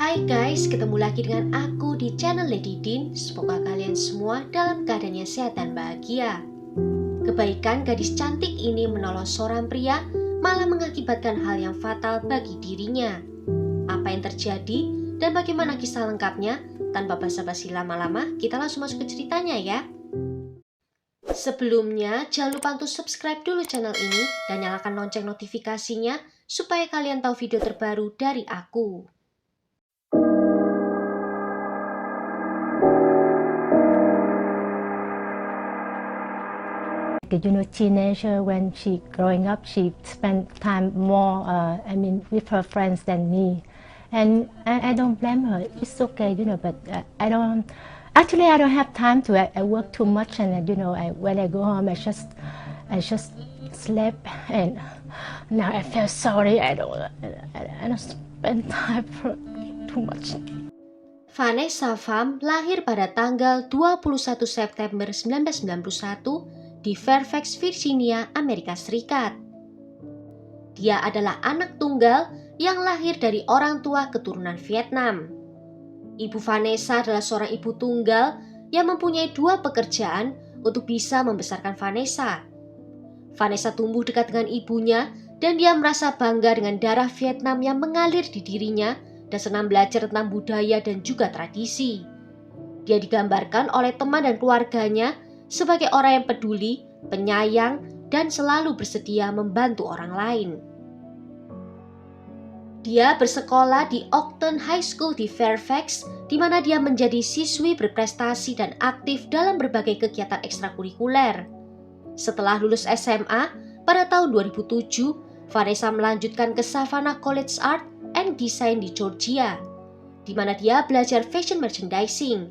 Hai guys, ketemu lagi dengan aku di channel Lady Din. Semoga kalian semua dalam keadaan yang sehat dan bahagia. Kebaikan gadis cantik ini menolong seorang pria malah mengakibatkan hal yang fatal bagi dirinya. Apa yang terjadi dan bagaimana kisah lengkapnya? Tanpa basa-basi lama-lama, kita langsung masuk ke ceritanya ya. Sebelumnya, jangan lupa untuk subscribe dulu channel ini dan nyalakan lonceng notifikasinya supaya kalian tahu video terbaru dari aku. Teenager, when she growing up, she spent time more, with her friends than me, and I don't blame her. It's okay, but I don't have time to. I work too much, and when I go home, I just sleep, and now I feel sorry. I don't spend time for too much. Vanessa Pham lahir pada tanggal 21 September 1991 di Fairfax, Virginia, Amerika Serikat. Dia adalah anak tunggal yang lahir dari orang tua keturunan Vietnam. Ibu Vanessa adalah seorang ibu tunggal yang mempunyai dua pekerjaan untuk bisa membesarkan Vanessa. Vanessa tumbuh dekat dengan ibunya dan dia merasa bangga dengan darah Vietnam yang mengalir di dirinya dan senang belajar tentang budaya dan juga tradisi. Dia digambarkan oleh teman dan keluarganya sebagai orang yang peduli, penyayang, dan selalu bersedia membantu orang lain. Dia bersekolah di Oakton High School di Fairfax, di mana dia menjadi siswi berprestasi dan aktif dalam berbagai kegiatan ekstrakurikuler. Setelah lulus SMA, pada tahun 2007, Vanessa melanjutkan ke Savannah College Art and Design di Georgia, di mana dia belajar fashion merchandising.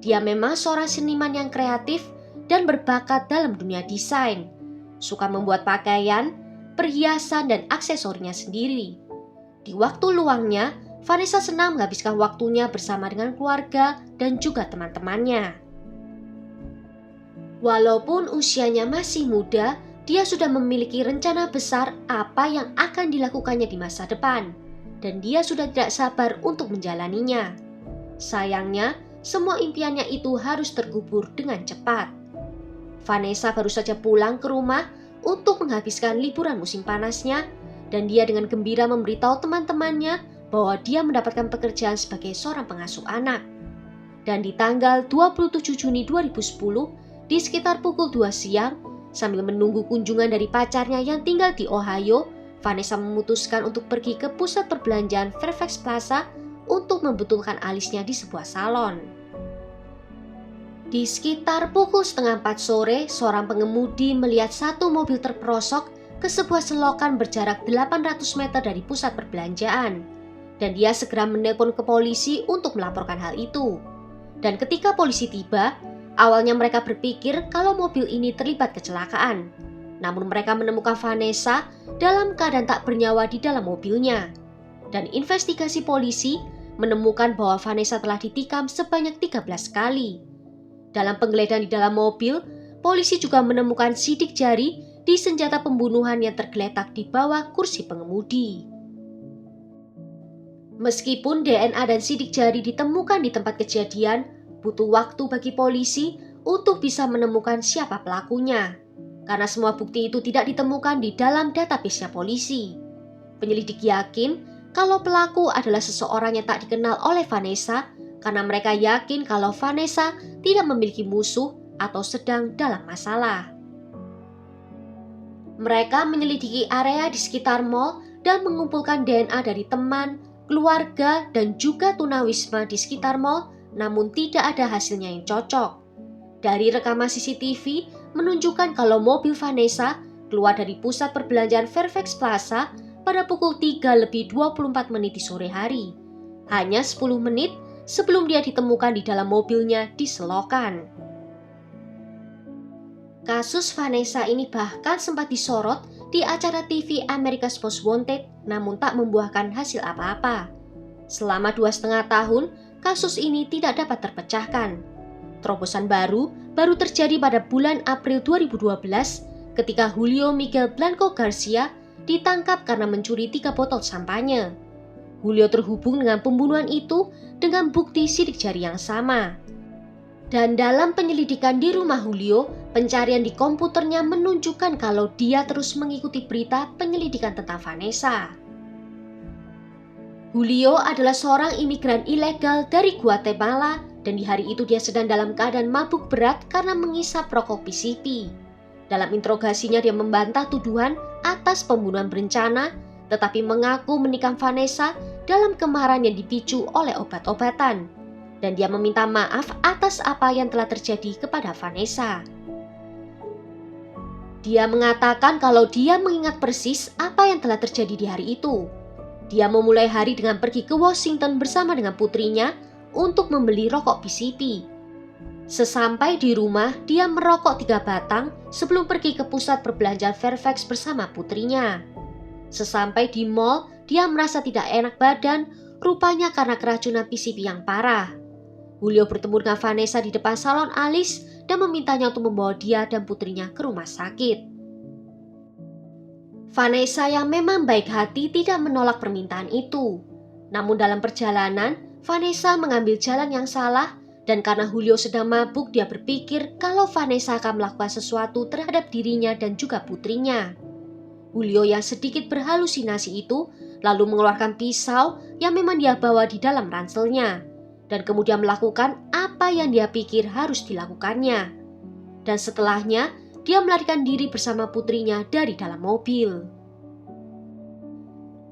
Dia memang seorang seniman yang kreatif dan berbakat dalam dunia desain, suka membuat pakaian, perhiasan, dan aksesorinya sendiri. Di waktu luangnya, Vanessa senang menghabiskan waktunya bersama dengan keluarga dan juga teman-temannya. Walaupun usianya masih muda, dia sudah memiliki rencana besar apa yang akan dilakukannya di masa depan, dan dia sudah tidak sabar untuk menjalaninya. Sayangnya, semua impiannya itu harus terkubur dengan cepat. Vanessa baru saja pulang ke rumah untuk menghabiskan liburan musim panasnya, dan dia dengan gembira memberitahu teman-temannya bahwa dia mendapatkan pekerjaan sebagai seorang pengasuh anak. Dan di tanggal 27 Juni 2010, di sekitar pukul 2 siang, sambil menunggu kunjungan dari pacarnya yang tinggal di Ohio, Vanessa memutuskan untuk pergi ke pusat perbelanjaan Fairfax Plaza untuk membetulkan alisnya di sebuah salon. Di sekitar pukul 3:30 sore, seorang pengemudi melihat satu mobil terperosok ke sebuah selokan berjarak 800 meter dari pusat perbelanjaan. Dan dia segera menelpon ke polisi untuk melaporkan hal itu. Dan ketika polisi tiba, awalnya mereka berpikir kalau mobil ini terlibat kecelakaan. Namun mereka menemukan Vanessa dalam keadaan tak bernyawa di dalam mobilnya. Dan investigasi polisi menemukan bahwa Vanessa telah ditikam sebanyak 13 kali. Dalam penggeledahan di dalam mobil, polisi juga menemukan sidik jari di senjata pembunuhan yang tergeletak di bawah kursi pengemudi. Meskipun DNA dan sidik jari ditemukan di tempat kejadian, butuh waktu bagi polisi untuk bisa menemukan siapa pelakunya. Karena semua bukti itu tidak ditemukan di dalam database-nya polisi. Penyelidik yakin kalau pelaku adalah seseorang yang tak dikenal oleh Vanessa, karena mereka yakin kalau Vanessa tidak memiliki musuh atau sedang dalam masalah. Mereka menyelidiki area di sekitar mall dan mengumpulkan DNA dari teman, keluarga, dan juga tunawisma di sekitar mall, namun tidak ada hasilnya yang cocok. Dari rekaman CCTV menunjukkan kalau mobil Vanessa keluar dari pusat perbelanjaan Fairfax Plaza pada pukul 3:24 di sore hari. Hanya 10 menit sebelum dia ditemukan di dalam mobilnya di selokan. Kasus Vanessa ini bahkan sempat disorot di acara TV America's Most Wanted, namun tak membuahkan hasil apa-apa. Selama 2,5 tahun, kasus ini tidak dapat terpecahkan. Terobosan baru terjadi pada bulan April 2012 ketika Julio Miguel Blanco Garcia ditangkap karena mencuri 3 botol sampanye. Julio terhubung dengan pembunuhan itu dengan bukti sidik jari yang sama. Dan dalam penyelidikan di rumah Julio, pencarian di komputernya menunjukkan kalau dia terus mengikuti berita penyelidikan tentang Vanessa. Julio adalah seorang imigran ilegal dari Guatemala dan di hari itu dia sedang dalam keadaan mabuk berat karena mengisap rokok PCP. Dalam interogasinya dia membantah tuduhan atas pembunuhan berencana, tetapi mengaku menikam Vanessa dalam kemarahan yang dipicu oleh obat-obatan. Dan dia meminta maaf atas apa yang telah terjadi kepada Vanessa. Dia mengatakan kalau dia mengingat persis apa yang telah terjadi di hari itu. Dia memulai hari dengan pergi ke Washington bersama dengan putrinya untuk membeli rokok PCP. Sesampai di rumah, dia merokok 3 batang sebelum pergi ke pusat perbelanjaan Fairfax bersama putrinya. Sesampai di mall, dia merasa tidak enak badan, rupanya karena keracunan PCP yang parah. Julio bertemu dengan Vanessa di depan salon alis dan memintanya untuk membawa dia dan putrinya ke rumah sakit. Vanessa yang memang baik hati tidak menolak permintaan itu. Namun dalam perjalanan, Vanessa mengambil jalan yang salah dan karena Julio sedang mabuk, dia berpikir kalau Vanessa akan melakukan sesuatu terhadap dirinya dan juga putrinya. Julio yang sedikit berhalusinasi itu lalu mengeluarkan pisau yang memang dia bawa di dalam ranselnya dan kemudian melakukan apa yang dia pikir harus dilakukannya. Dan setelahnya, dia melarikan diri bersama putrinya dari dalam mobil.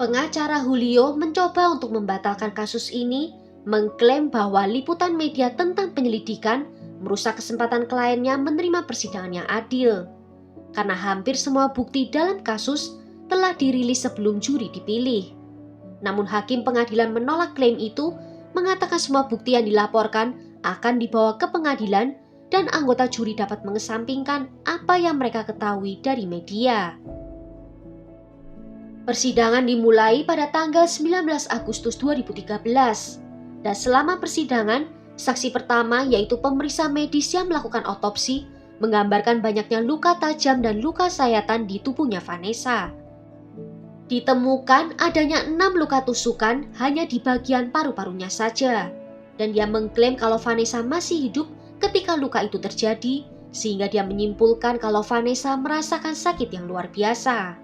Pengacara Julio mencoba untuk membatalkan kasus ini, mengklaim bahwa liputan media tentang penyelidikan merusak kesempatan kliennya menerima persidangan yang adil. Karena hampir semua bukti dalam kasus telah dirilis sebelum juri dipilih. Namun hakim pengadilan menolak klaim itu, mengatakan semua bukti yang dilaporkan akan dibawa ke pengadilan dan anggota juri dapat mengesampingkan apa yang mereka ketahui dari media. Persidangan dimulai pada tanggal 19 Agustus 2013 dan selama persidangan, saksi pertama yaitu pemeriksa medis yang melakukan otopsi menggambarkan banyaknya luka tajam dan luka sayatan di tubuhnya Vanessa. Ditemukan adanya 6 luka tusukan hanya di bagian paru-parunya saja dan dia mengklaim kalau Vanessa masih hidup ketika luka itu terjadi sehingga dia menyimpulkan kalau Vanessa merasakan sakit yang luar biasa.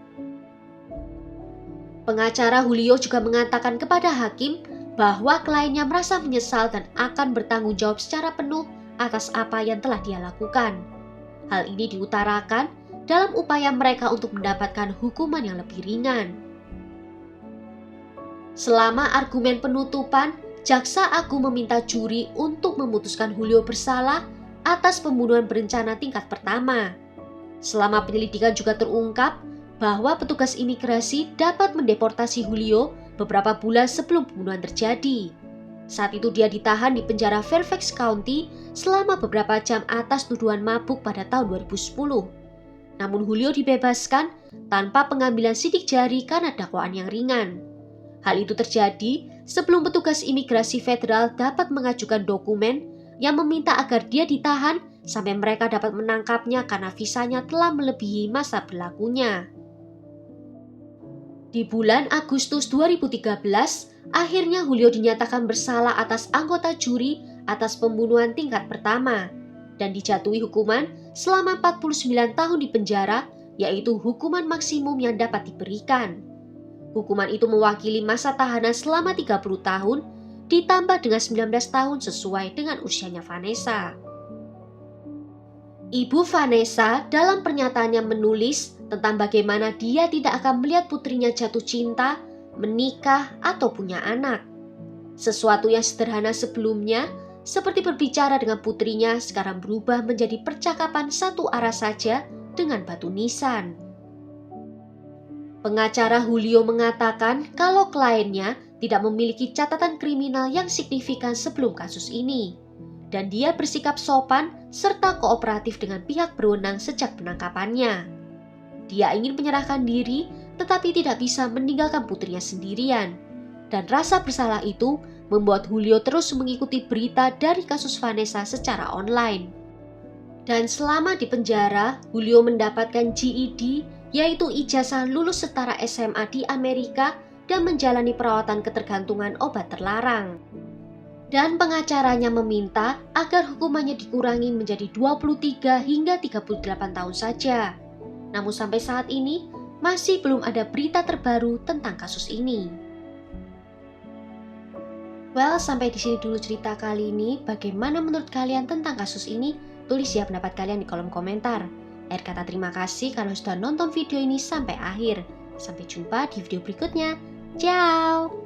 Pengacara Julio juga mengatakan kepada hakim bahwa kliennya merasa menyesal dan akan bertanggung jawab secara penuh atas apa yang telah dia lakukan. Hal ini diutarakan dalam upaya mereka untuk mendapatkan hukuman yang lebih ringan. Selama argumen penutupan, Jaksa Agung meminta juri untuk memutuskan Julio bersalah atas pembunuhan berencana tingkat pertama. Selama penyelidikan juga terungkap bahwa petugas imigrasi dapat mendeportasi Julio beberapa bulan sebelum pembunuhan terjadi. Saat itu dia ditahan di penjara Fairfax County selama beberapa jam atas tuduhan mabuk pada tahun 2010. Namun Julio dibebaskan tanpa pengambilan sidik jari karena dakwaan yang ringan. Hal itu terjadi sebelum petugas imigrasi federal dapat mengajukan dokumen yang meminta agar dia ditahan sampai mereka dapat menangkapnya karena visanya telah melebihi masa berlakunya. Di bulan Agustus 2013, akhirnya Julio dinyatakan bersalah atas anggota juri atas pembunuhan tingkat pertama dan dijatuhi hukuman selama 49 tahun di penjara, yaitu hukuman maksimum yang dapat diberikan. Hukuman itu mewakili masa tahanan selama 30 tahun ditambah dengan 19 tahun sesuai dengan usianya Vanessa. Ibu Vanessa dalam pernyataannya menulis tentang bagaimana dia tidak akan melihat putrinya jatuh cinta, menikah, atau punya anak. Sesuatu yang sederhana sebelumnya, seperti berbicara dengan putrinya, sekarang berubah menjadi percakapan satu arah saja dengan batu nisan. Pengacara Julio mengatakan kalau kliennya tidak memiliki catatan kriminal yang signifikan sebelum kasus ini, dan dia bersikap sopan serta kooperatif dengan pihak berwenang sejak penangkapannya. Dia ingin menyerahkan diri, tetapi tidak bisa meninggalkan putrinya sendirian, dan rasa bersalah itu membuat Julio terus mengikuti berita dari kasus Vanessa secara online. Dan selama di penjara, Julio mendapatkan GED, yaitu ijazah lulus setara SMA di Amerika, dan menjalani perawatan ketergantungan obat terlarang. Dan pengacaranya meminta agar hukumannya dikurangi menjadi 23 hingga 38 tahun saja. Namun sampai saat ini masih belum ada berita terbaru tentang kasus ini. Well, sampai di sini dulu cerita kali ini. Bagaimana menurut kalian tentang kasus ini? Tulis ya pendapat kalian di kolom komentar. Akhir kata terima kasih karena sudah nonton video ini sampai akhir. Sampai jumpa di video berikutnya. Ciao!